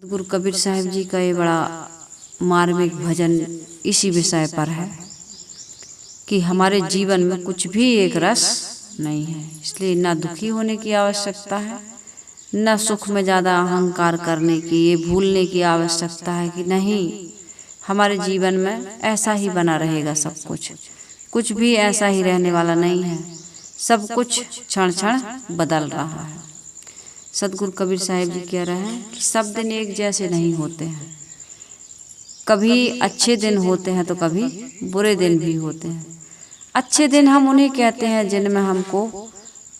गुरु कबीर साहिब जी का ये बड़ा मार्मिक भजन इसी विषय पर है कि हमारे जीवन में कुछ भी एक रस नहीं है, इसलिए ना दुखी होने की आवश्यकता है, न सुख में ज़्यादा अहंकार करने की, ये भूलने की आवश्यकता है कि नहीं, हमारे जीवन में ऐसा ही बना रहेगा सब कुछ भी ऐसा ही रहने वाला नहीं है, सब कुछ क्षण क्षण बदल रहा है। सदगुरु कबीर साहिब जी कह रहे हैं कि सब दिन एक जैसे नहीं होते हैं, कभी अच्छे दिन होते हैं तो कभी बुरे दिन भी होते हैं। अच्छे दिन हम उन्हें कहते हैं जिनमें हमको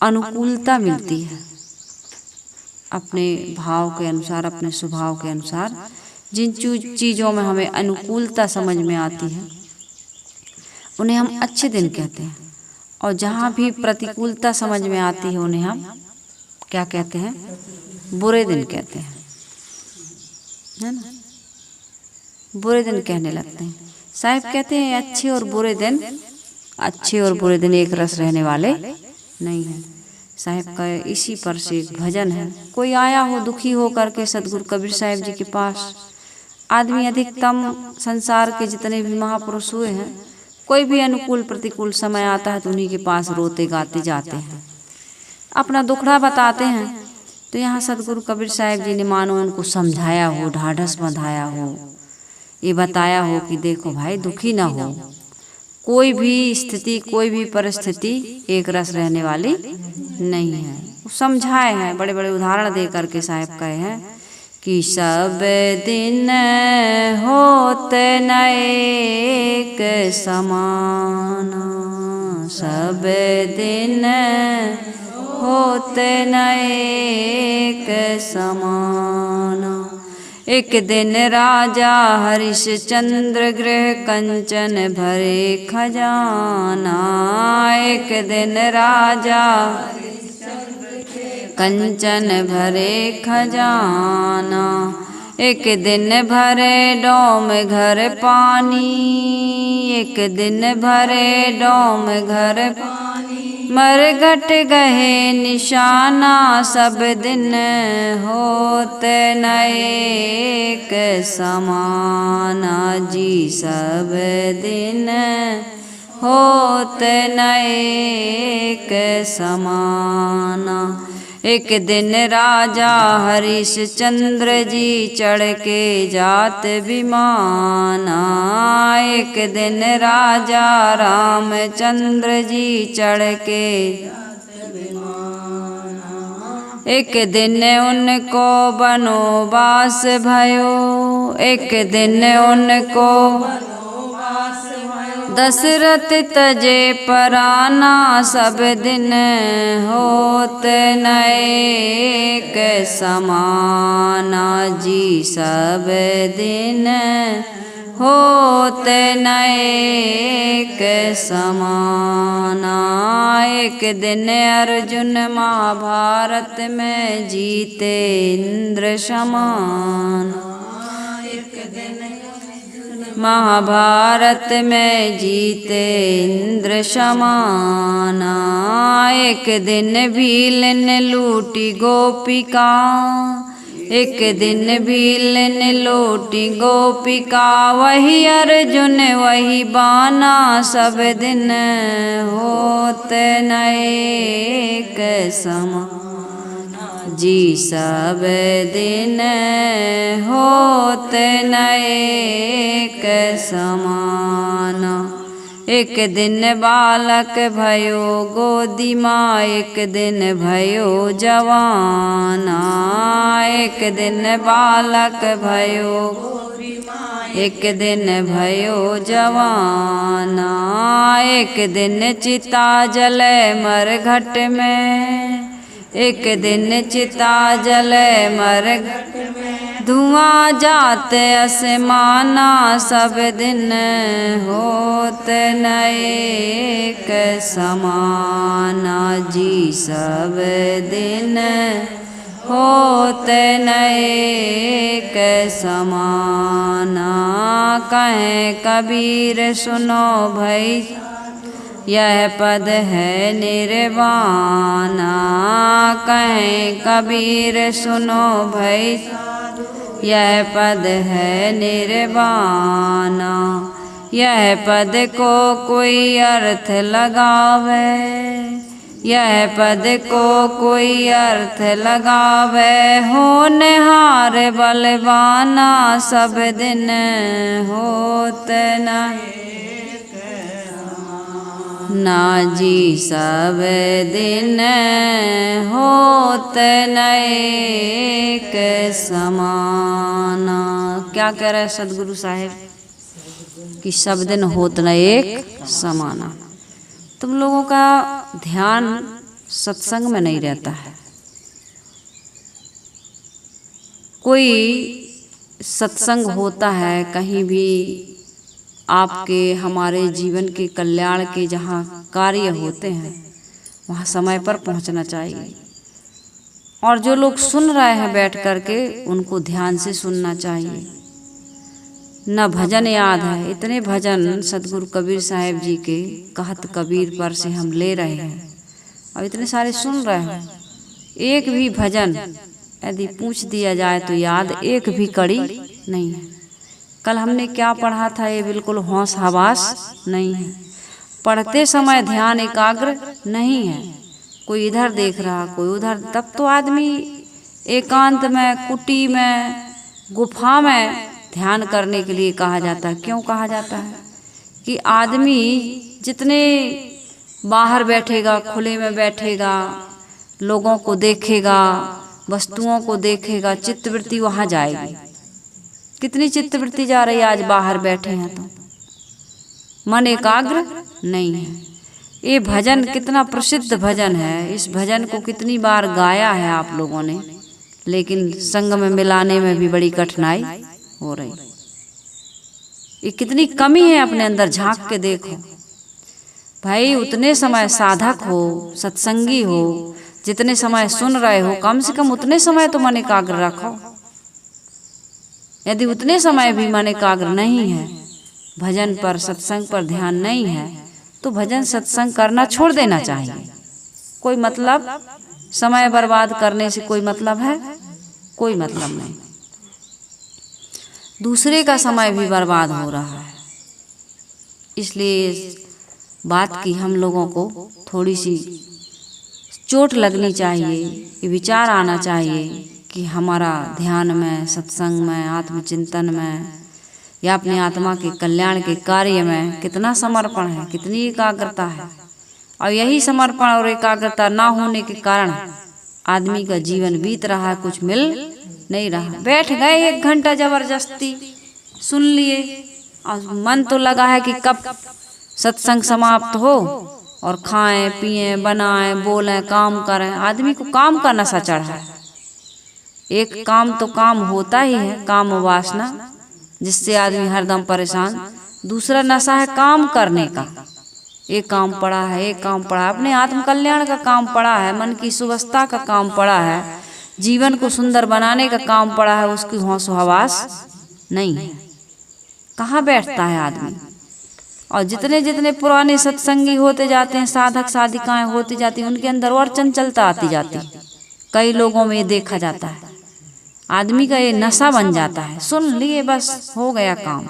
अनुकूलता मिलती है, अपने भाव के अनुसार, अपने स्वभाव के अनुसार जिन चीज़ों में हमें अनुकूलता समझ में आती है उन्हें हम अच्छे दिन कहते हैं, और जहाँ भी प्रतिकूलता समझ में आती है उन्हें हम क्या कहते हैं? बुरे दिन कहते हैं, है ना? बुरे दिन कहने लगते हैं। साहिब कहते हैं अच्छे और बुरे दिन एक रस रहने वाले नहीं हैं। साहिब का इसी पर से एक भजन है। कोई आया हो दुखी हो करके सदगुरु कबीर साहिब जी के पास, आदमी अधिकतम संसार के जितने भी महापुरुष हुए हैं, कोई भी अनुकूल प्रतिकूल समय आता है तो उन्हीं के पास रोते गाते जाते हैं, अपना दुखड़ा बताते हैं। तो यहाँ सदगुरु कबीर साहिब जी ने मानो उनको समझाया हो, ढाढ़स बंधाया हो, ये बताया हो कि देखो भाई दुखी ना हो, कोई भी स्थिति कोई भी परिस्थिति एक रस रहने वाली नहीं है। वो समझाए हैं, बड़े बड़े उदाहरण दे करके साहिब कहे हैं कि सब दिन होते न एक समान, सब दिन होते न एक समान। एक दिन राजा हरिश्चंद्र गृह कंचन भरे खजाना, एक दिन राजा कंचन भरे खजाना, एक दिन भरे डोम घर पानी, एक दिन भरे डोम घर मरघट गए निशाना, सब दिन होते न एक समाना जी, सब दिन होते न एक समाना। एक दिन राजा हरिश्चंद्र जी चढ़ के जात विमाना, एक दिन राजा रामचंद्र जी चढ़ के एक दिन उनको वनवास भयो, एक दिन उनको दशरथ तजे पराना, सब दिन होते न एक समाना जी, सब दिन होते न एक समाना। एक दिन अर्जुन महाभारत में जीते इंद्र समान, महाभारत में जीते इंद्र समाना। एक दिन भील ने लूटी गोपिका, एक दिन भील ने लूटी गोपिका, वही अर्जुन वही बाना, सब दिन होते न एक समान जी, सब दिन होते न एक समान। एक दिन बालक भयो गोदी माँ, एक दिन भयो जवाना, एक दिन बालक भयो एक दिन भयो जवाना, एक दिन चिता जले मरघट में, एक दिन चिता जले मरघट में, धुआं जाते आसमाना, सब दिन होते न एक समाना जी, सब दिन होते न एक समाना। कहें कबीर सुनो भई यह पद है निर्वाणा, कहें कबीर सुनो भई यह पद है निर्वाणा। यह पद को कोई अर्थ लगावे, यह पद को कोई अर्थ लगावे, होनहार बलवाना सब दिन होत न ना जी सब दिन होत न एक समाना। क्या कह रहे सदगुरु साहेब कि सब दिन होत न एक समाना। तुम लोगों का ध्यान सत्संग में नहीं रहता है। कोई सत्संग होता है कहीं भी, आपके हमारे जीवन के कल्याण के जहाँ कार्य होते हैं वहाँ समय पर पहुँचना चाहिए। और जो लोग सुन रहे हैं बैठ कर के उनको ध्यान से सुनना चाहिए। न भजन याद है, इतने भजन सदगुरु कबीर साहिब जी के कहत कबीर पर से हम ले रहे हैं और इतने सारे सुन रहे हैं। एक भी भजन यदि पूछ दिया जाए तो याद एक भी कड़ी नहीं है। कल हमने क्या पढ़ा था ये बिल्कुल होश हवास नहीं है। पढ़ते समय ध्यान एकाग्र नहीं है, कोई इधर देख रहा कोई उधर। तब तो आदमी एकांत में, कुटी में, गुफा में ध्यान करने के लिए कहा जाता है। क्यों कहा जाता है कि आदमी जितने बाहर बैठेगा, खुले में बैठेगा, लोगों को देखेगा, वस्तुओं को देखेगा, चित्तवृत्ति वहाँ जाएगी। कितनी चित्तवृत्ति जा रही है आज बाहर बैठे हैं तो मन एकाग्र नहीं है। ये भजन कितना प्रसिद्ध भजन है, इस भजन को कितनी बार गाया है आप लोगों ने, लेकिन संग में मिलाने में भी बड़ी कठिनाई हो रही। ये कितनी कमी है अपने अंदर झांक के देखो भाई। उतने समय साधक हो, सत्संगी हो, जितने समय सुन रहे हो, कम से कम उतने समय तो मन एकाग्र रखो। यदि उतने समय भी मन एकाग्र नहीं है, भजन पर, सत्संग पर ध्यान नहीं है, तो भजन सत्संग करना छोड़ देना चाहिए। कोई मतलब, समय बर्बाद करने से कोई मतलब है? कोई मतलब नहीं। दूसरे का समय भी बर्बाद हो रहा है। इसलिए बात की हम लोगों को थोड़ी सी चोट लगनी चाहिए, ये विचार आना चाहिए कि हमारा ध्यान में, सत्संग में, आत्मचिंतन में या अपने आत्मा के कल्याण के कार्य में कितना समर्पण है, कितनी एकाग्रता है। और यही समर्पण और एकाग्रता ना होने के कारण आदमी का जीवन बीत रहा है, कुछ मिल नहीं रहा। बैठ गए 1 घंटा जबरदस्ती सुन लिए और मन तो लगा है कि कब सत्संग समाप्त हो और खाएं पिएं, बनाएं, बोलें, काम करें। आदमी को काम का नशा चढ़ा है। एक काम तो काम होता ही है, काम वासना, जिससे आदमी हरदम परेशान। दूसरा नशा है काम करने का। एक काम पड़ा है, एक काम पड़ा है, अपने आत्म कल्याण का काम पड़ा है, मन की सुवस्था का काम पड़ा है, जीवन को सुंदर बनाने का काम पड़ा है, उसकी होश हवास नहीं है। कहाँ बैठता है आदमी। और जितने जितने पुराने सत्संगी होते जाते हैं, साधक साधिकाएं होती जाती हैं, उनके अंदर और चंचलता आती जाती। कई लोगों में ये देखा जाता है, आदमी का ये नशा बन जाता है, सुन लिए बस हो गया काम।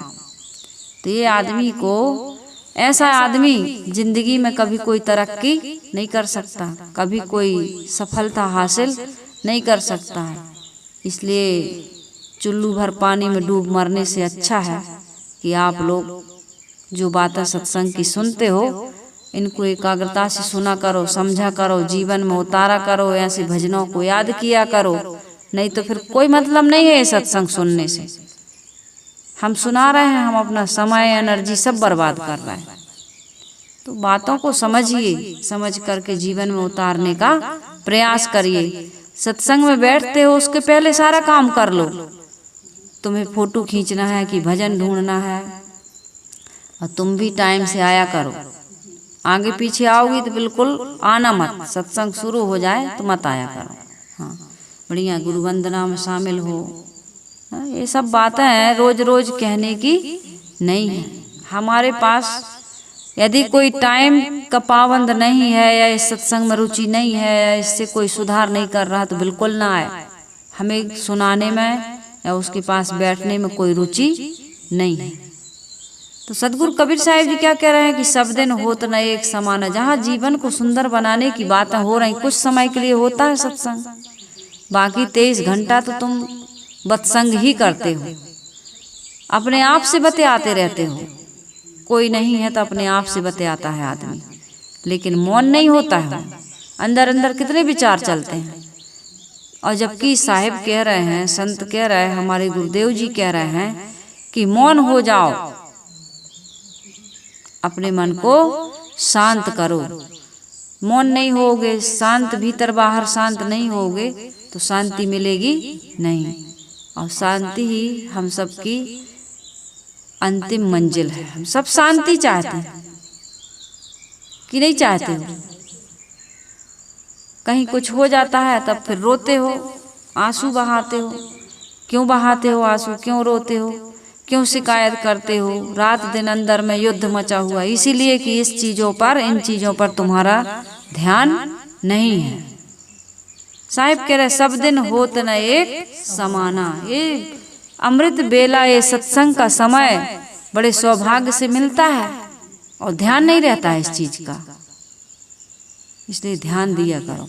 तो ये आदमी को, ऐसा आदमी जिंदगी में कभी कोई तरक्की नहीं कर सकता, कभी कोई सफलता हासिल नहीं कर सकता है। इसलिए चुल्लू भर पानी में डूब मरने से अच्छा है कि आप लोग जो बातें सत्संग की सुनते हो, इनको एकाग्रता से सुना करो, समझा करो, जीवन में उतारा करो, ऐसे भजनों को याद किया करो। नहीं तो फिर कोई मतलब नहीं है सत्संग सुनने से। हम सुना रहे हैं, हम अपना समय, एनर्जी सब बर्बाद कर रहे हैं। तो बातों को समझिए, समझ करके जीवन में उतारने का प्रयास करिए। सत्संग में बैठते हो उसके पहले सारा काम कर लो। तुम्हें फोटो खींचना है कि भजन ढूंढना है, और तुम भी टाइम से आया करो। आगे पीछे आओगी तो बिल्कुल आना मत। सत्संग शुरू हो जाए तो मत आया करो। हाँ, बढ़िया गुरु वंदना में शामिल हो। हाँ, ये सब बातें रोज रोज कहने की नहीं है। हमारे पास यदि कोई टाइम का पाबंद नहीं है, या इस सत्संग में रुचि नहीं है, या इससे कोई सुधार नहीं कर रहा, तो बिल्कुल ना आए। हमें सुनाने में या उसके पास बैठने में कोई रुचि नहीं है। तो सदगुरु कबीर साहिब जी क्या कह रहे हैं कि सब दिन होत न एक समान है। जहाँ जीवन को सुंदर बनाने की बातें हो रही, कुछ समय के लिए होता है सत्संग, बाकी 23 घंटा तो तुम बत्संग ही करते हो, अपने आप से बतियाते रहते हो। कोई नहीं है तो अपने आप से बतियाता है आदमी, लेकिन मौन नहीं होता है, अंदर अंदर कितने विचार चलते हैं। और जबकि साहिब कह रहे हैं, संत कह रहे हैं, हमारे गुरुदेव जी कह रहे हैं कि मौन हो जाओ, अपने मन को शांत करो। मौन नहीं होगे, शांत भीतर बाहर शांत नहीं होगे तो शांति मिलेगी नहीं। और शांति ही हम सबकी अंतिम मंजिल है। हम सब शांति चाहते हैं कि नहीं चाहते हो? कहीं कुछ हो जाता है तब फिर रोते हो, आंसू बहाते हो। क्यों बहाते हो आंसू? क्यों रोते हो? क्यों शिकायत करते हो? रात दिन अंदर में युद्ध मचा हुआ, इसीलिए कि इस चीजों पर, इन चीजों पर तुम्हारा ध्यान नहीं है। साहिब कह रहे सब दिन होत न एक समाना। ये अमृत बेला, ये सत्संग का समय बड़े सौभाग्य से मिलता है और ध्यान नहीं रहता है इस चीज का, इसलिए ध्यान दिया करो।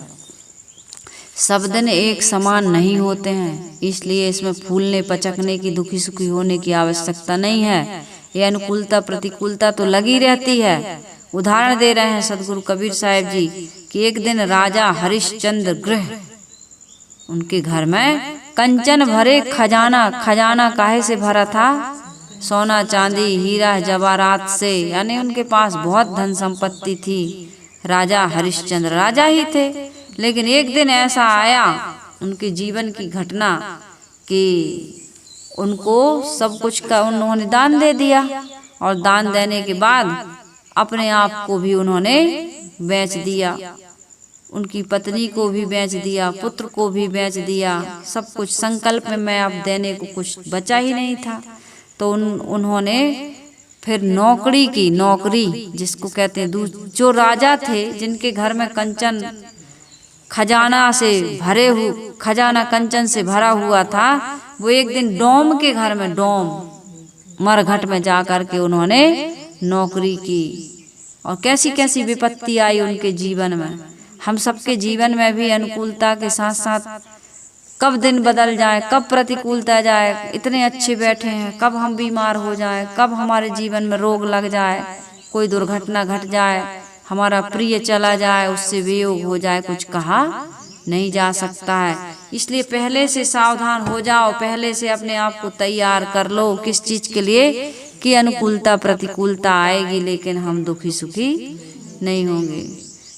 सब दिन एक समान नहीं होते हैं, इसलिए इसमें फूलने पचकने की, दुखी सुखी होने की आवश्यकता नहीं है। ये अनुकूलता प्रतिकूलता तो लगी रहती है। उदाहरण दे रहे हैं सदगुरु कबीर साहिब जी कि एक दिन राजा हरिश्चंद्र गृह, उनके घर में कंचन भरे खजाना, खजाना काहे से भरा था? सोना चांदी हीरा जवाहरात से, यानी उनके पास बहुत धन संपत्ति थी। राजा हरिश्चंद्र राजा ही थे, लेकिन एक दिन ऐसा आया उनके जीवन की घटना कि उनको सब कुछ का उन्होंने दान दे दिया, और दान देने के बाद अपने आप को भी उन्होंने बेच दिया, उनकी पत्नी को भी बेच दिया, पुत्र को भी बेच दिया, सब कुछ। संकल्प में मैं अब देने को कुछ बचा ही नहीं था। तो उन्होंने फिर नौकरी की, नौकरी जिसको कहते हैं, जो राजा थे जिनके घर में कंचन खजाना से भरे हुए, खजाना कंचन से भरा हुआ था, वो एक दिन डोम के घर में, डोम मरघट में जा कर के उन्होंने नौकरी की। और कैसी कैसी विपत्ति आई उनके जीवन में। हम सबके जीवन में भी अनुकूलता के साथ साथ कब दिन बदल जाए, कब प्रतिकूलता जाए, इतने अच्छे बैठे हैं, कब हम बीमार हो जाए, कब हमारे जीवन में रोग लग जाए, कोई दुर्घटना घट जाए, हमारा प्रिय चला जाए, उससे वियोग हो जाए, कुछ कहा नहीं जा सकता है। इसलिए पहले से सावधान हो जाओ, पहले से अपने आप को तैयार कर लो। किस चीज के लिए? कि अनुकूलता प्रतिकूलता आएगी, लेकिन हम दुखी सुखी नहीं होंगे।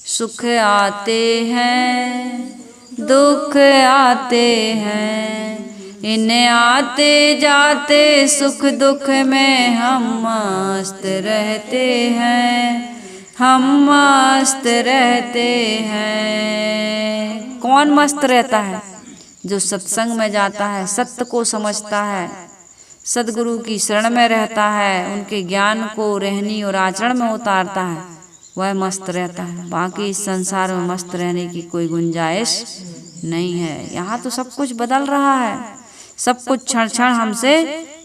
सुख आते हैं, दुख आते हैं, इन्हें आते जाते सुख दुख में हम मस्त रहते हैं, हम मस्त रहते हैं। कौन मस्त रहता है? जो सत्संग में जाता है, सत्य को समझता है, सदगुरु की शरण में रहता है, उनके ज्ञान को रहनी और आचरण में उतारता है, वह मस्त रहता है। बाकी इस संसार में मस्त रहने की कोई गुंजाइश नहीं है। यहाँ तो सब कुछ बदल रहा है, सब कुछ क्षण क्षण हमसे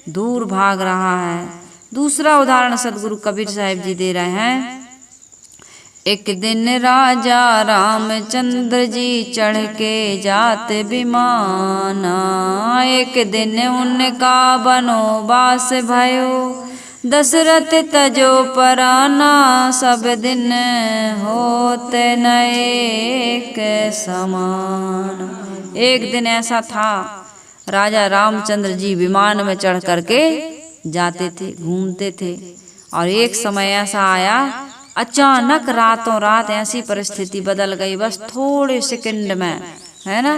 दूर भाग रहा है। दूसरा उदाहरण सदगुरु कबीर साहिब जी दे रहे हैं। एक दिन राजा रामचंद्र जी चढ़ के जाते विमाना, एक दिन उनका बनोबास भयो, दशरथ तजो पराना, सब दिन होते न एक समान। एक दिन ऐसा था, राजा रामचंद्र जी विमान में चढ़ करके जाते थे, घूमते थे, और एक समय ऐसा आया, अचानक रातों रात ऐसी परिस्थिति बदल गई, बस थोड़े सेकंड में, है ना।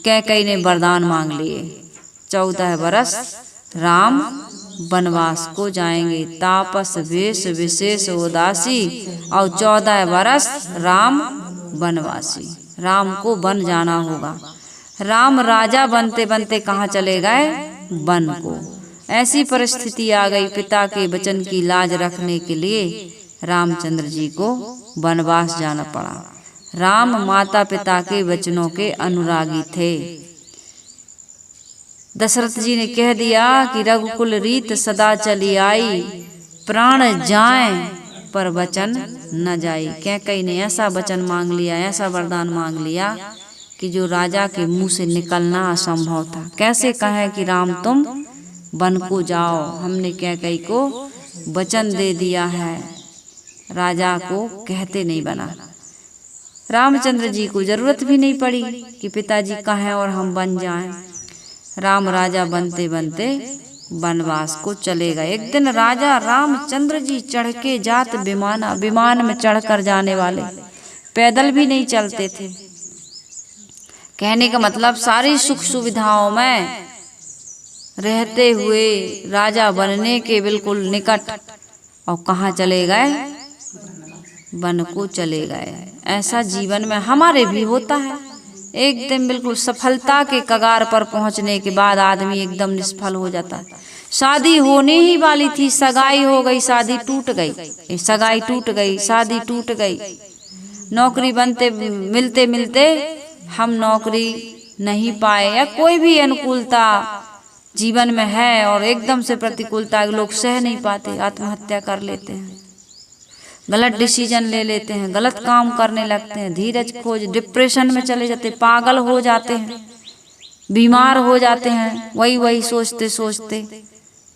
कैकेयी ने वरदान मांग लिए, 14 बरस राम वनवास को जाएंगे, तापस वेश विशेष उदासी, और 14 बरस राम वनवासी। राम को वन जाना होगा। राम राजा बनते बनते कहाँ चले गए? वन को। ऐसी परिस्थिति आ गई, पिता के वचन की लाज रखने के लिए रामचंद्र जी को वनवास जाना पड़ा। राम माता पिता के वचनों के अनुरागी थे। दशरथ जी ने कह दिया कि रघुकुल रीत सदा चली आई, प्राण जाए पर वचन न जाई। कैकेयी ने ऐसा वचन मांग लिया, ऐसा वरदान मांग लिया कि जो राजा के मुंह से निकलना असंभव था। कैसे कहे कि राम तुम वन को जाओ, हमने कैकेयी को वचन दे दिया है, राजा को कहते नहीं बना। रामचंद्र जी को जरूरत भी नहीं पड़ी कि पिताजी कहें और हम बन जाएं। राम राजा बनते बनते वनवास को चले गए। एक दिन राजा रामचंद्र जी चढ़ के जात विमाना, विमान में चढ़कर जाने वाले, पैदल भी नहीं चलते थे। कहने का मतलब सारी सुख सुविधाओं में रहते हुए राजा बनने के बिल्कुल निकट, और कहाँ चले गए? वन को चले गए। ऐसा जीवन में हमारे भी होता है। एक दिन बिल्कुल सफलता के कगार पर पहुंचने के बाद आदमी एकदम निष्फल हो जाता है। शादी होने ही वाली थी, सगाई हो गई, शादी टूट गई, सगाई टूट गई, शादी टूट गई। नौकरी बनते मिलते मिलते हम नौकरी नहीं पाए, या कोई भी अनुकूलता जीवन में है और एकदम से प्रतिकूलता लोग सह नहीं पाते, आत्महत्या कर लेते हैं, गलत डिसीजन ले लेते हैं, गलत काम करने लगते हैं, धीरज खोज डिप्रेशन में चले जाते, पागल हो जाते हैं, बीमार हो जाते हैं, वही सोचते सोचते।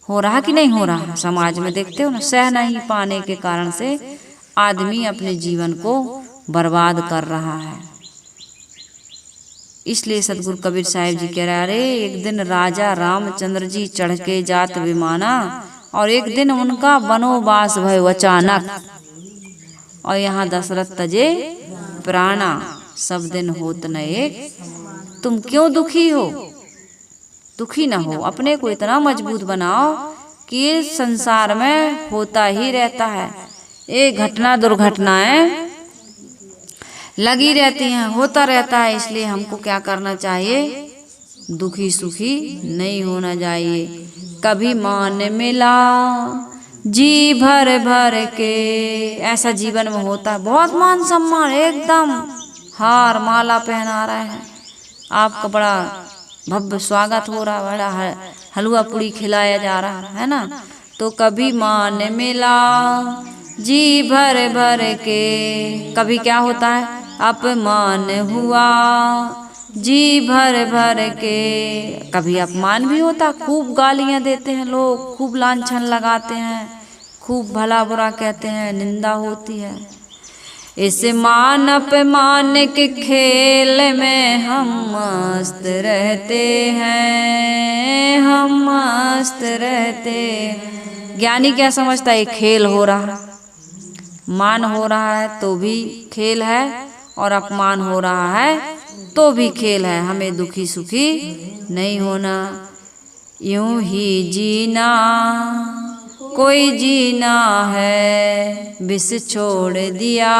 हो रहा कि नहीं हो रहा? समाज में देखते हो ना, सह नहीं पाने के कारण से आदमी अपने जीवन को बर्बाद कर रहा है। इसलिए सतगुरु कबीर साहिब जी कह रहे, अरे एक दिन राजा रामचंद्र जी चढ़ के जात विमाना, और एक दिन उनका वनोवास भय अचानक, और यहाँ दशरथ तजे प्राणा, सब दिन होत न एक। तुम क्यों दुखी हो? दुखी ना हो, अपने को इतना मजबूत बनाओ कि ये संसार में होता ही रहता है, ये घटना दुर्घटनाएं लगी रहती हैं, होता रहता है। इसलिए हमको क्या करना चाहिए? दुखी सुखी नहीं होना चाहिए। कभी मान मिला जी भर भर के, ऐसा जीवन में होता है। बहुत मान सम्मान, एकदम हार माला पहना रहे हैं, आपका बड़ा भव्य स्वागत हो रहा, बड़ा हलवा पूड़ी खिलाया जा रहा है ना। तो कभी मान मिला जी भर भर के, कभी क्या होता है? अपमान हुआ जी भर भर के, कभी अपमान भी होता, खूब गालियां देते हैं लोग, खूब लांछन लगाते हैं, खूब भला बुरा कहते हैं, निंदा होती है। इस मान अपमान के खेल में हम मस्त रहते हैं, हम मस्त रहते। ज्ञानी क्या समझता है? खेल हो रहा, मान हो रहा है तो भी खेल है, और अपमान हो रहा है तो भी खेल है। हमें दुखी सुखी नहीं होना, यूं ही जीना कोई जीना है, विष छोड़ दिया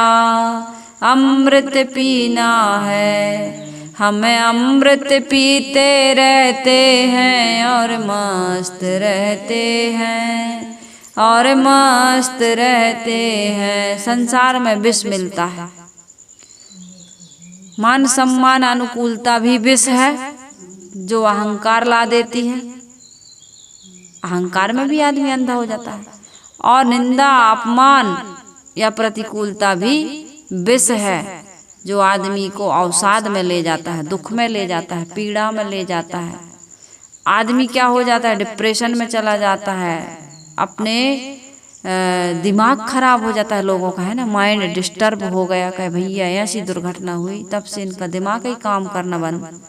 अमृत पीना है। हमें अमृत पीते रहते हैं और मस्त रहते हैं, और मस्त रहते हैं। संसार में विष मिलता है, मान सम्मान अनुकूलता भी विष है, जो अहंकार ला देती है। अहंकार में भी आदमी अंधा हो जाता है। और निंदा अपमान या प्रतिकूलता भी विष है, जो आदमी को अवसाद में ले जाता है, दुख में ले जाता है, पीड़ा में ले जाता है। आदमी क्या हो जाता है? डिप्रेशन में चला जाता है, अपने दिमाग खराब हो जाता है लोगों का, है ना, माइंड डिस्टर्ब हो गया। कहे भैया ऐसी दुर्घटना हुई, तब से इनका दिमाग ही काम करना बंद।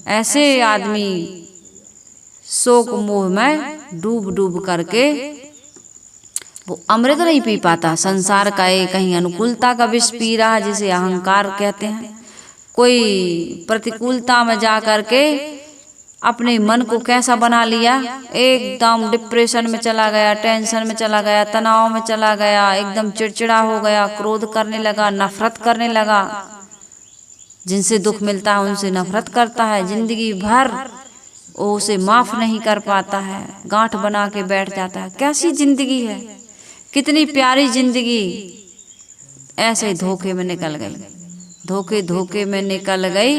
ऐसे आदमी शोक मोह में डूब डूब करके वो अमृत नहीं पी पाता। संसार का एक कहीं अनुकूलता का विष पी रहा है, जिसे अहंकार कहते हैं। कोई प्रतिकूलता में जा करके अपने मन को कैसा बना लिया, एकदम डिप्रेशन में चला गया, टेंशन में चला गया, तनाव में चला गया, एकदम चिड़चिड़ा हो गया, क्रोध करने लगा, नफरत करने लगा। जिनसे दुख मिलता है उनसे नफरत करता है, जिंदगी भर वो उसे माफ नहीं कर पाता है, गांठ बना के बैठ जाता है। कैसी जिंदगी है, कितनी प्यारी जिंदगी ऐसे धोखे में निकल गई। धोखे धोखे में निकल गई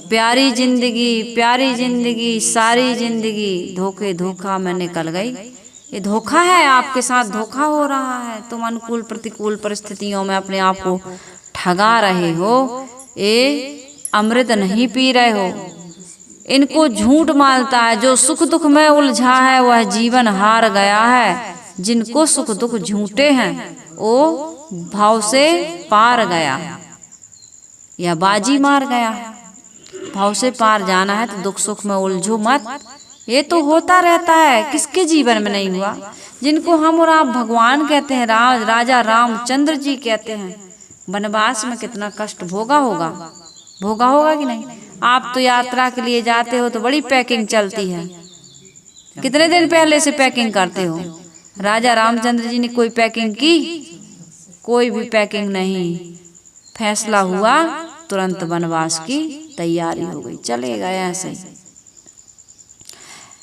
प्यारी जिंदगी सारी जिंदगी धोखे धोखा में निकल गई। ये धोखा है, आपके साथ धोखा हो रहा है। तुम अनुकूल प्रतिकूल परिस्थितियों में अपने आप को ठगा रहे हो, ये अमृत नहीं पी रहे हो। इनको झूठ मालता है, जो सुख दुख में उलझा है वह जीवन हार गया है। जिनको सुख दुख झूठे हैं वो भाव से पार गया या बाजी मार गया। भाव से पार जाना है तो दुख सुख में उलझो मत। ये तो होता रहता है, किसके जीवन में नहीं हुआ। जिनको हम और आप भगवान कहते हैं, राजा रामचंद्र जी कहते हैं, वनवास में कितना कष्ट भोगा होगा कि नहीं। आप तो यात्रा के लिए जाते हो तो बड़ी पैकिंग चलती है, कितने दिन पहले से पैकिंग करते हो। राजा रामचंद्र जी ने कोई पैकिंग की? कोई भी पैकिंग नहीं। फैसला हुआ, तुरंत वनवास की तैयारी हो गई, चले गए ऐसे ही।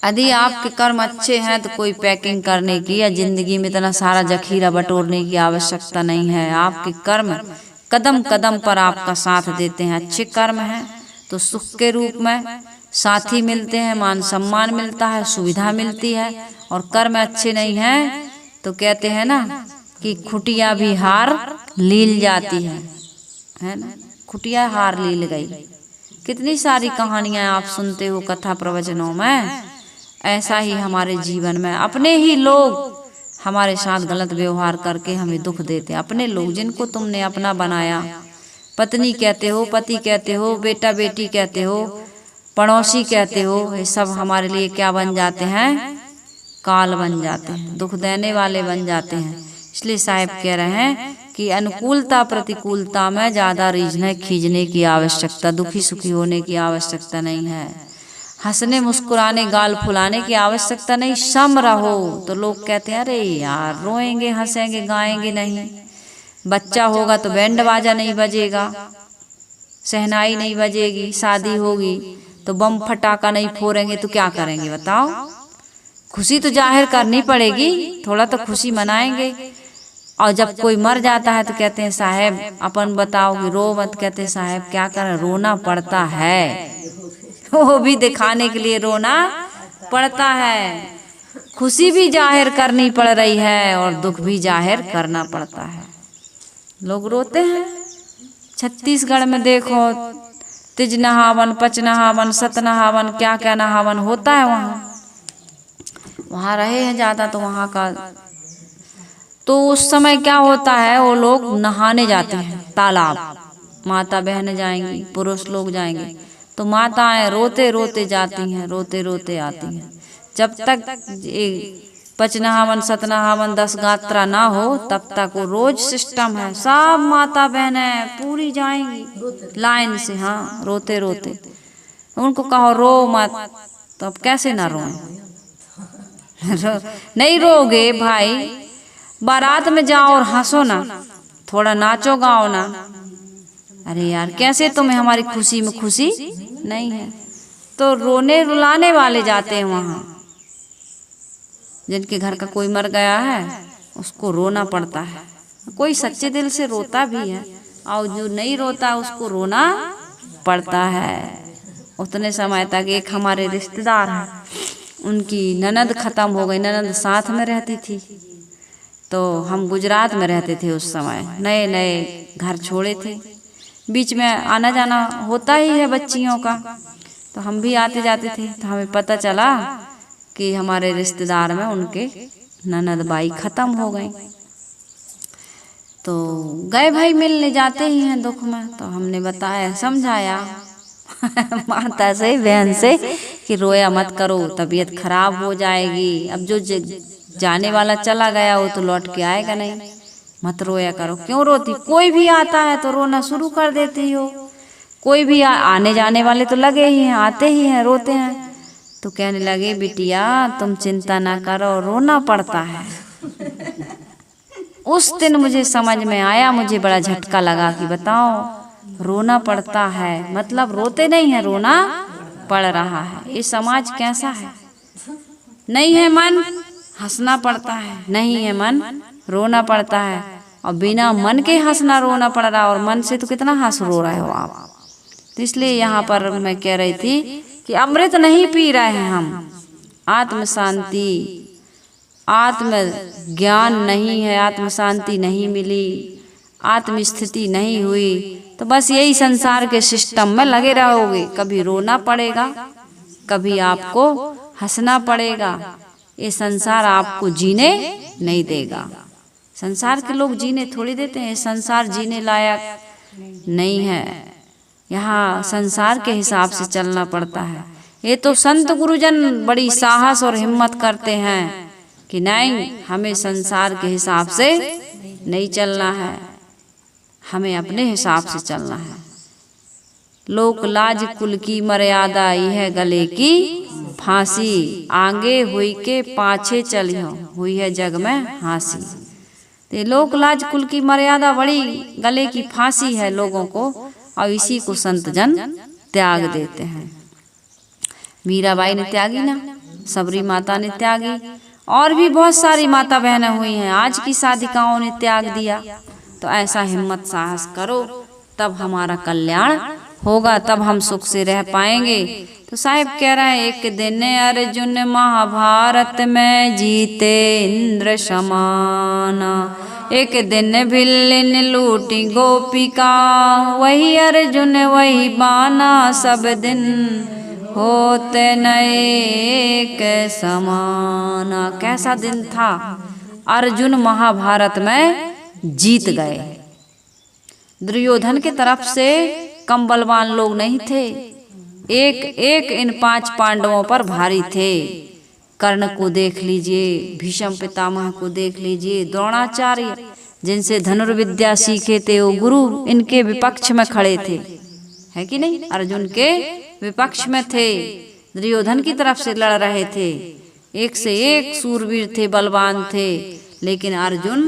यदि आपके कर्म अच्छे हैं तो कोई पैकिंग करने की या जिंदगी में इतना सारा जखीरा बटोरने की आवश्यकता नहीं है। आपके कर्म कदम कदम पर आपका साथ देते हैं। अच्छे कर्म हैं तो सुख के रूप में साथी मिलते हैं, मान सम्मान मिलता है, सुविधा मिलती है। और कर्म अच्छे नहीं हैं तो कहते हैं ना कि खुटिया भी हार लील जाती है ना। खुटिया हार लील गई। कितनी सारी कहानियां आप सुनते हो कथा प्रवचनों में। ऐसा ही हमारे जीवन में अपने ही लोग हमारे साथ गलत व्यवहार करके हमें दुख देते हैं। अपने लोग जिनको तुमने अपना बनाया, पत्नी कहते हो, पति कहते हो, बेटा बेटी कहते हो, पड़ोसी कहते हो, ये सब हमारे लिए क्या बन जाते हैं? काल बन जाते हैं, दुख देने वाले बन जाते हैं। इसलिए साहिब कह रहे हैं कि अनुकूलता प्रतिकूलता में ज्यादा रीझने खींचने की आवश्यकता, दुखी सुखी होने की आवश्यकता नहीं है। हंसने मुस्कुराने गाल फुलाने की आवश्यकता नहीं। सम रहो। तो लोग कहते हैं अरे यार रोएंगे हंसेंगे गाएंगे नहीं। बच्चा होगा तो बैंड बाजा नहीं बजेगा, शहनाई नहीं बजेगी। शादी होगी तो बम फटाका नहीं फोड़ेंगे तो क्या करेंगे बताओ। खुशी तो जाहिर करनी पड़ेगी, थोड़ा तो खुशी मनाएंगे। और जब कोई मर जाता है तो कहते हैं साहब अपन बताओ कि रो मत। कहते हैं साहब क्या करें, रोना पड़ता है। वो भी दिखाने के लिए रोना पड़ता है। खुशी भी जाहिर करनी पड़ रही है और दुख भी जाहिर करना पड़ता है। लोग रोते हैं। छत्तीसगढ़ में देखो तिज नहावन, पच नहावन, सत नहावन, क्या क्या नहावन होता है। वहाँ रहे हैं ज़्यादा तो वहाँ का तो उस समय क्या होता है, वो लोग नहाने जाते हैं तालाब। माता बहनें जाएंगी, पुरुष लोग जाएंगे तो माताएं रोते रोते जाती हैं, रोते रोते आती हैं। जब तक पचनहावन सतनहावन 10 गात्रा ना हो तब तक वो रोज सिस्टम है। सब माता बहनें पूरी जाएंगी लाइन से, हाँ रोते रोते। उनको कहो रो मत तो अब कैसे ना रोएं। नहीं रोगे भाई, बारात में जाओ और हंसो ना, थोड़ा नाचो गाओ ना। अरे यार कैसे तुम्हें हमारी खुशी में खुशी नहीं है। तो रोने रुलाने वाले जाते हैं वहाँ। जिनके घर का कोई मर गया है उसको रोना पड़ता है। कोई सच्चे दिल से रोता भी है और जो नहीं रोता उसको रोना पड़ता है। उतने समय तक एक हमारे रिश्तेदार हैं, उनकी ननद खत्म हो गई। ननद साथ में रहती थी तो हम गुजरात में रहते थे उस समय, नए नए घर छोड़े थे। बीच में आना जाना होता ही है बच्चियों का, तो हम भी आते जाते थे। तो हमें पता चला कि हमारे रिश्तेदार में उनके ननद बाई खत्म हो गई। तो गए भाई मिलने जाते ही हैं दुख में। तो हमने बताया समझाया माता से बहन से कि रोया मत करो, तबीयत खराब हो जाएगी। अब जो जाने वाला चला गया वो तो लौट के आएगा नहीं, मत रोया करो। क्यों रोती? कोई भी आता है तो रोना शुरू कर देती हो। कोई भी आने जाने वाले तो लगे ही हैं, आते ही हैं, रोते हैं। तो कहने लगे बिटिया तुम चिंता ना करो, रोना पड़ता है। उस दिन मुझे समझ में आया, मुझे बड़ा झटका लगा कि बताओ रोना पड़ता है मतलब रोते नहीं है, रोना पड़ रहा है। ये समाज कैसा है? नहीं है मन हंसना पड़ता है, नहीं है मन रोना पड़ता है। और बिना मन के हंसना रोना पड़ रहा, और मन से तो कितना हंस रो रहे हो आप। तो इसलिए यहाँ पर मैं कह रही थी कि अमृत नहीं पी रहे हैं हम, आत्म शांति, आत्म ज्ञान नहीं है, आत्म शांति नहीं मिली, आत्म स्थिति नहीं हुई, तो बस यही संसार के सिस्टम में लगे रहोगे। कभी रोना पड़ेगा, कभी आपको हंसना पड़ेगा। ये संसार आपको जीने नहीं देगा। संसार के लोग जीने थोड़ी देते हैं, संसार जीने लायक नहीं है। यहाँ संसार के हिसाब से चलना पड़ता है। ये तो संत गुरुजन बड़ी साहस और हिम्मत करते हैं कि नहीं, हमें संसार के हिसाब से नहीं चलना है, हमें अपने हिसाब से चलना है। लोक लाज कुल की मर्यादा, यह गले की फांसी, आगे हुई के पाछे चलियो, हुई है जग में हांसी। तो लोक लाज कुल की मर्यादा बड़ी गले की फांसी है लोगों को, और इसी को संत जन त्याग देते हैं। मीराबाई ने त्यागी ना, सबरी माता ने त्यागी, और भी बहुत सारी माता बहनें हुई हैं, आज की साधिकाओं ने त्याग दिया। तो ऐसा हिम्मत साहस करो, तब हमारा कल्याण होगा, तब हम सुख से रह पाएंगे। तो साहिब कह रहे हैं, एक दिन अर्जुन महाभारत में जीते इंद्र समाना, एक दिन भिल्लिन लूटी गोपिका, वही अर्जुन वही बाना, सब दिन होते नए के समाना। कैसा दिन था, अर्जुन महाभारत में जीत गए। दुर्योधन के तरफ से कम बलवान लोग नहीं थे, एक एक इन 5 पांडवों पर भारी थे। कर्ण को देख लीजिए, भीष्म पितामह को देख लीजिए, द्रोणाचार्य जिनसे धनुर्विद्या सीखे थे वो गुरु इनके विपक्ष में खड़े थे, है कि नहीं, अर्जुन के विपक्ष में थे, दुर्योधन की तरफ से लड़ रहे थे। एक से एक सूरवीर थे, बलवान थे, लेकिन अर्जुन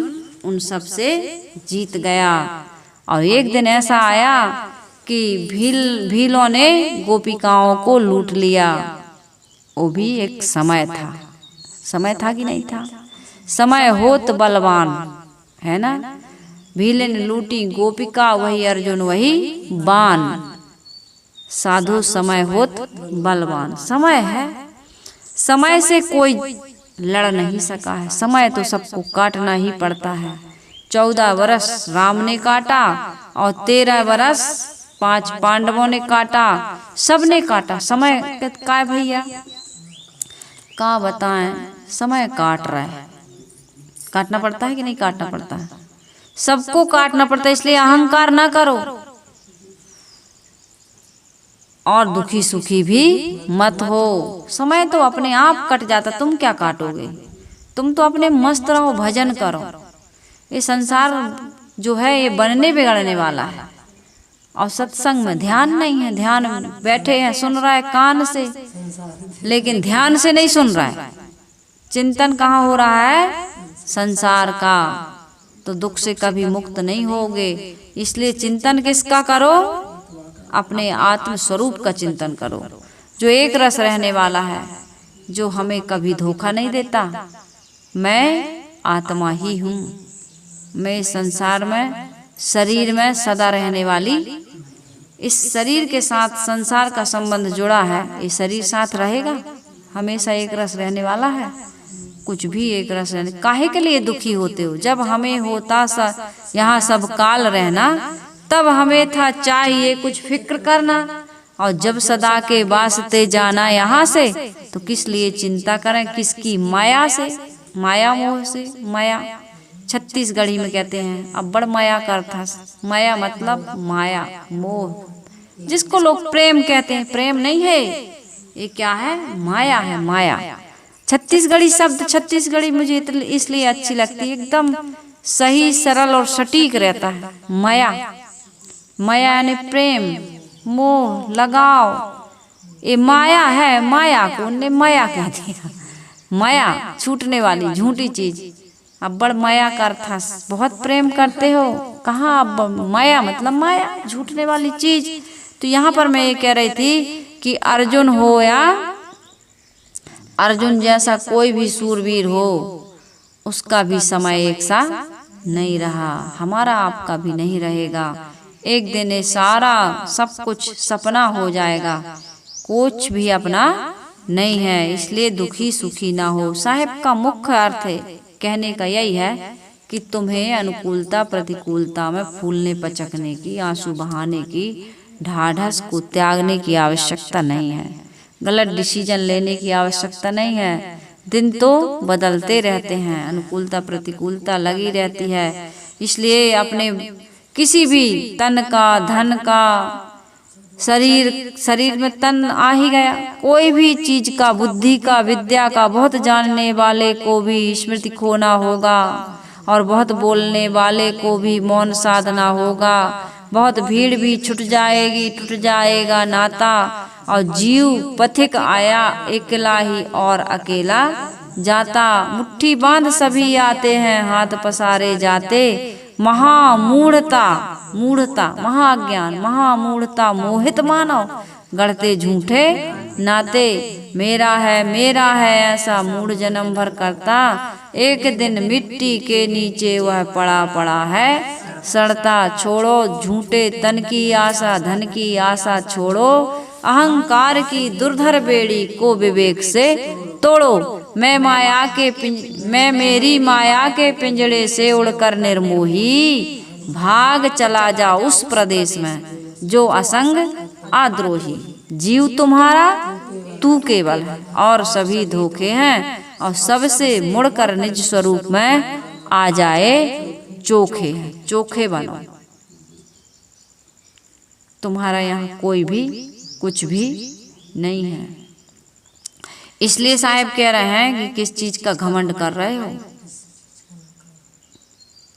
उन सब से जीत गया। और एक दिन ऐसा आया कि भीलों ने गोपिकाओं को लूट लिया। वो भी एक समय था, समय था कि नहीं था, समय होत बलवान, है ना। भीले ने लूटी गोपिका, वही अर्जुन वही बान, साधु समय होत बलवान। समय है, समय से कोई लड़ नहीं सका है, समय तो सबको काटना ही पड़ता है। 14 वर्ष राम ने काटा और 13 वर्ष 5 पांडवों ने काटा, सबने काटा। समय का भैया का बताएं, समय काट रहा है, काटना पड़ता है कि नहीं काटना पड़ता है, सबको काटना पड़ता है। इसलिए अहंकार ना करो और दुखी सुखी भी मत हो। समय तो अपने आप कट जाता, तुम क्या काटोगे, तुम तो अपने मस्त रहो, भजन करो। ये संसार जो है ये बनने बिगड़ने वाला है, और सत्संग में ध्यान नहीं है। ध्यान बैठे हैं, सुन रहा है कान से, लेकिन ध्यान से नहीं सुन रहा है। चिंतन कहाँ हो रहा है, संसार का, तो दुख से कभी मुक्त नहीं होगे। इसलिए चिंतन किसका करो, अपने आत्म स्वरूप का चिंतन करो, जो एक रस रहने वाला है, जो हमें कभी धोखा नहीं देता। मैं आत्मा ही हूँ, मैं संसार में, शरीर में सदा रहने वाली, इस शरीर के साथ संसार का संबंध जुड़ा है। ये शरीर साथ रहेगा, हमेशा एक रस रहने वाला है, कुछ भी एक रस रहने। काहे के लिए दुखी होते हो, जब हमें होता यहाँ सब काल रहना, तब हमें था चाहिए कुछ फिक्र करना, और जब सदा के वास्ते जाना यहाँ से, तो किस लिए चिंता करें, किसकी माया से, माया मोह से। माया छत्तीसगढ़ी में कहते हैं अब्बड़ माया करता, माया मतलब माया मोह, जिसको लोग प्रेम कहते हैं। प्रेम नहीं है, ये क्या है, माया है, माया। छत्तीसगढ़ी शब्द, छत्तीसगढ़ी मुझे इसलिए अच्छी लगती है, एकदम सही सरल और सटीक रहता है। माया, माया यानी प्रेम, मोह, लगाव, ये माया है। माया को उन्हें माया कह दिया, माया छूटने वाली झूठी चीज। अब्बड़ माया का अर्थ, बहुत प्रेम करते हो, कहाँ अब माया मतलब माया, झूठने वाली चीज। तो यहाँ पर मैं ये कह रही थी कि अर्जुन हो या अर्जुन जैसा कोई भी सूरवीर हो, उसका भी समय एक सा नहीं रहा, हमारा आपका भी नहीं रहेगा। एक दिन ये सारा सब कुछ सपना हो जाएगा, कुछ भी अपना नहीं है, इसलिए दुखी सुखी ना हो। साहिब का मुख्य अर्थ है कहने का यही है कि तुम्हें अनुकूलता प्रतिकूलता में फूलने पचकने की, आंसू बहाने की, ढाढ़स को त्यागने की आवश्यकता नहीं है। गलत डिसीजन लेने की आवश्यकता नहीं है। दिन तो बदलते रहते हैं, अनुकूलता प्रतिकूलता लगी रहती है। इसलिए अपने किसी भी तन का, धन का, शरीर में तन आ ही गया, कोई भी चीज का, बुद्धि का, विद्या का, बहुत जानने वाले को भी स्मृति खोना होगा और बहुत बोलने वाले को भी मौन साधना होगा। बहुत भीड़ भी छूट जाएगी, टूट जाएगा नाता, और जीव पथिक आया अकेला ही और अकेला जाता। मुट्ठी बांध सभी आते हैं, हाथ पसारे जाते। महामूढ़ता, मूढ़ता, महाज्ञान, महामूढ़ता, मोहित मानव गढ़ते झूठे नाते। मेरा है ऐसा मूढ़ जन्म भर करता, एक दिन मिट्टी के नीचे वह पड़ा पड़ा है सड़ता। छोड़ो झूठे तन की आशा, धन की आशा छोड़ो, अहंकार की दुर्धर बेड़ी को विवेक से तोड़ो। मैं मेरी माया के पिंजड़े से उड़कर निर्मोही, भाग चला जा उस प्रदेश में जो असंग आद्रोही। जीव तुम्हारा तू केवल है और सभी धोखे हैं, और सबसे मुड़कर निज स्वरूप में आ जाए चोखे है। चोखे बनो, तुम्हारा यहाँ कोई भी कुछ भी नहीं है। इसलिए साहब कह रहे हैं कि किस चीज का घमंड कर रहे हो,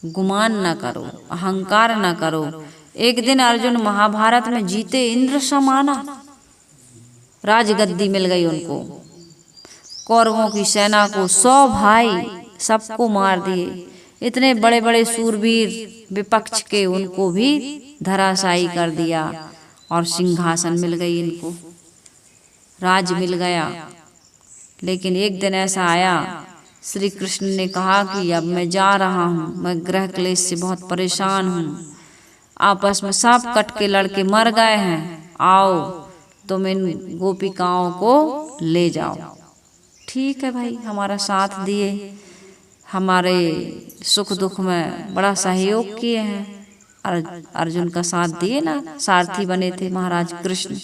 गुमान न करो, अहंकार न करो। एक दिन अर्जुन महाभारत में जीते इंद्र समाना, राजगद्दी मिल गई उनको। कौरवों की सेना को 100 भाई सबको मार दिए। इतने बड़े बड़े सूरवीर विपक्ष के, उनको भी धराशायी कर दिया और सिंहासन मिल गई, इनको राज मिल गया। लेकिन एक दिन ऐसा आया, श्री कृष्ण ने कहा कि अब मैं जा रहा हूँ, मैं ग्रह क्लेश से बहुत परेशान हूँ। आपस में सब कट के लड़के मर गए हैं, आओ तुम इन गोपिकाओं को ले जाओ। ठीक है भाई, हमारा साथ दिए, हमारे सुख दुख में बड़ा सहयोग किए हैं, अर्जुन का साथ दिए ना, सारथी बने थे महाराज कृष्ण।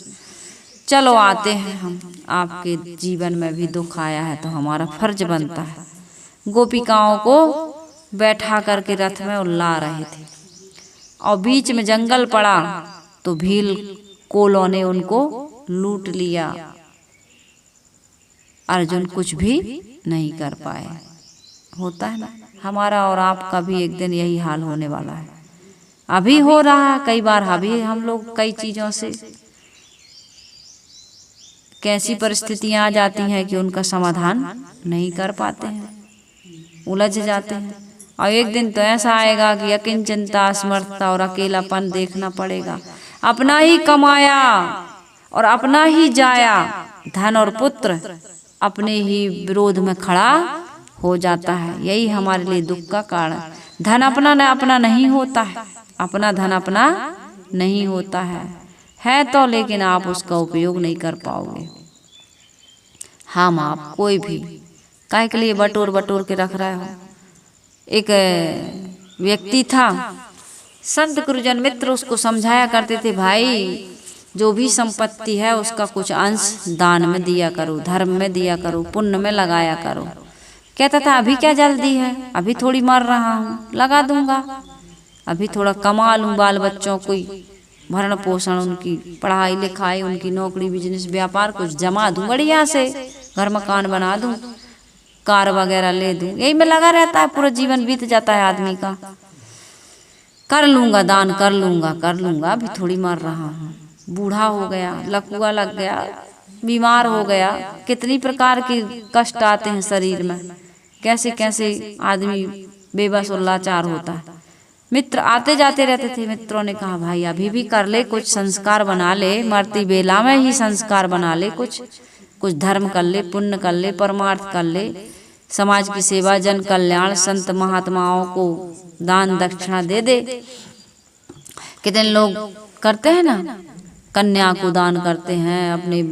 चलो आते हैं हम, आपके जीवन में भी दुख आया है तो हमारा फर्ज बनता है। गोपिकाओं को बैठा करके रथ में उल्ला रहे थे, और बीच में जंगल पड़ा तो भील कोलों ने उनको लूट लिया। अर्जुन कुछ भी नहीं कर पाए। होता है ना, हमारा और आपका भी एक दिन यही हाल होने वाला है। अभी हो रहा है, कई बार अभी हम लोग कई चीजों से कैसी परिस्थितियां आ जाती हैं कि उनका समाधान नहीं कर पाते हैं, उलझ जाते हैं। और एक दिन तो ऐसा आएगा कि अकिंचनता, असमर्थता और अकेलापन देखना पड़ेगा। अपना ही कमाया और अपना ही जाया धन और पुत्र अपने ही विरोध में खड़ा हो जाता है। यही हमारे लिए दुख का कारण। धन अपना नहीं होता है, अपना धन अपना नहीं होता है तो, लेकिन आप उसका उपयोग नहीं कर पाओगे। हम आप कोई भी काहे के लिए बटोर बटोर के रख रहे हो। एक व्यक्ति था, संत गुरुजन मित्र उसको समझाया करते थे, भाई जो भी संपत्ति है उसका कुछ अंश दान में दिया करो, धर्म में दिया करो, पुण्य में लगाया करो। कहता था अभी क्या जल्दी है, अभी थोड़ी मर रहा हूँ, लगा दूंगा, अभी थोड़ा कमा लूँ, बाल बच्चों को भरण पोषण, उनकी पढ़ाई लिखाई, उनकी नौकरी बिजनेस व्यापार कुछ जमा दूं, बढ़िया से घर मकान बना दूं, कार वगैरह ले दूं। यही में लगा रहता है, पूरा जीवन बीत जाता है आदमी का। कर लूंगा दान, कर लूंगा, अभी थोड़ी मर रहा हूँ। बूढ़ा हो गया, लकवा लग गया, बीमार हो गया, कितनी प्रकार के कष्ट आते हैं शरीर में, कैसे कैसे आदमी बेबस और लाचार होता है। मित्र आते जाते रहते थे। मित्रों ने कहा भाई अभी भी कर ले, कुछ संस्कार बना ले, मरती बेला में ही संस्कार बना ले, कुछ धर्म कर ले, पुण्य कर ले, परमार्थ कर ले, समाज की सेवा, जन कल्याण, संत महात्माओं को दान दक्षिणा दे दे। कितने लोग करते हैं ना, कन्या को दान करते हैं, अपने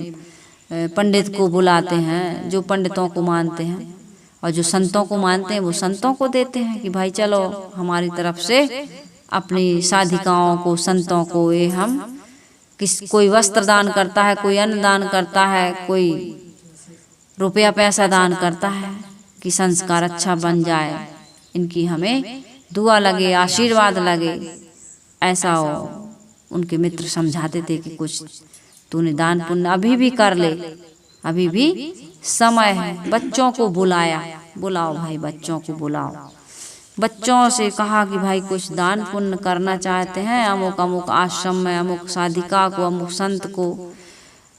पंडित को बुलाते हैं, जो पंडितों को मानते हैं, और जो संतों को मानते हैं वो संतों को देते हैं कि भाई चलो हमारी तरफ से अपनी साधिकाओं को, संतों को ये हम कोई वस्त्र दान करता है, कोई अन्न दान करता है, कोई रुपया पैसा दान करता है कि संस्कार अच्छा बन जाए, इनकी हमें दुआ लगे, आशीर्वाद लगे। ऐसा उनके मित्र समझाते थे कि कुछ तूने दान पुण्य अभी भी कर ले, अभी भी समय है। बच्चों को बुलाया, बुलाओ भाई बच्चों को बुलाओ। बच्चों से कहा कि भाई कुछ दान पुण्य करना चाहते हैं, अमुक अमुक आश्रम में अमुक साधिका को, अमुक संत को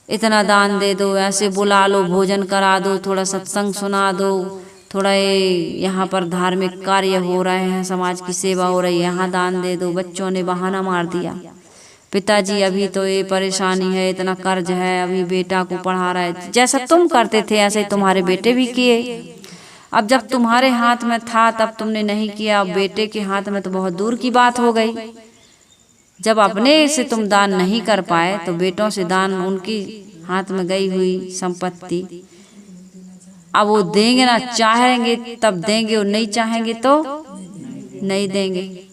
इतना दान दे दो, ऐसे बुला लो, भोजन करा दो, थोड़ा सत्संग सुना दो, थोड़ा यहाँ पर धार्मिक कार्य हो रहे हैं, समाज की सेवा हो रही है, यहाँ दान दे दो। बच्चों ने बहाना मार दिया, पिताजी अभी तो ये परेशानी है, इतना कर्ज है, अभी बेटा को पढ़ा रहा है। जैसा तुम करते थे ऐसे तुम्हारे बेटे भी किए। अब जब तुम्हारे हाथ में था तब तुमने नहीं किया, अब बेटे के हाथ में तो बहुत दूर की बात हो गई। जब अपने से तुम दान नहीं कर पाए तो बेटों से दान, उनकी हाथ में गई हुई संपत्ति अब वो देंगे ना, चाहेंगे तब देंगे, और नहीं चाहेंगे तो नहीं देंगे।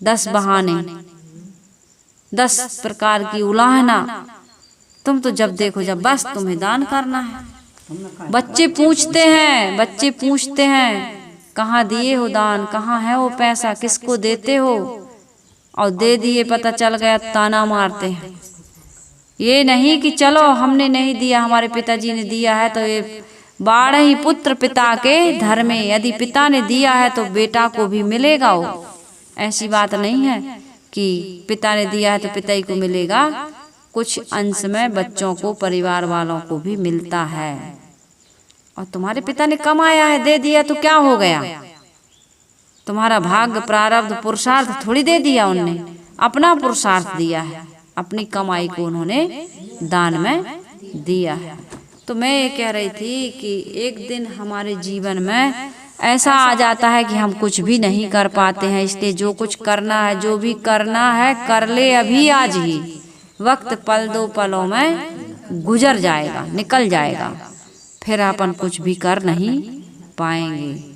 10 बहाने, 10 प्रकार की उलाहना। तुम तो जब देखो जब बस तुम्हें दान करना है। बच्चे पूछते हैं कहाँ दिए हो दान, कहाँ है वो पैसा, किसको देते हो, और दे दिए पता चल गया ताना मारते हैं। ये नहीं कि चलो हमने नहीं दिया, हमारे पिताजी ने दिया है तो ये 12 ही पुत्र पिता के धर्म में, यदि पिता ने दिया है तो बेटा को भी मिलेगा। वो ऐसी बात नहीं है कि पिता ने दिया है तो पिता ही को मिलेगा, कुछ अंश में बच्चों को, परिवार वालों को भी मिलता है। और तुम्हारे पिता ने कमाया है, दे दिया तो क्या हो गया, तुम्हारा भाग्य प्रारब्ध पुरुषार्थ थोड़ी दे दिया, उनने अपना पुरुषार्थ दिया है, अपनी कमाई को उन्होंने दान में दिया है। तो मैं ये कह रही थी कि एक दिन हमारे जीवन में ऐसा आ जाता है कि हम कुछ भी नहीं कर पाते हैं, इसलिए जो कुछ करना है, जो भी करना है कर ले अभी, आज ही। वक्त पल 2 पलों में गुजर जाएगा, निकल जाएगा, फिर अपन कुछ भी कर नहीं पाएंगे।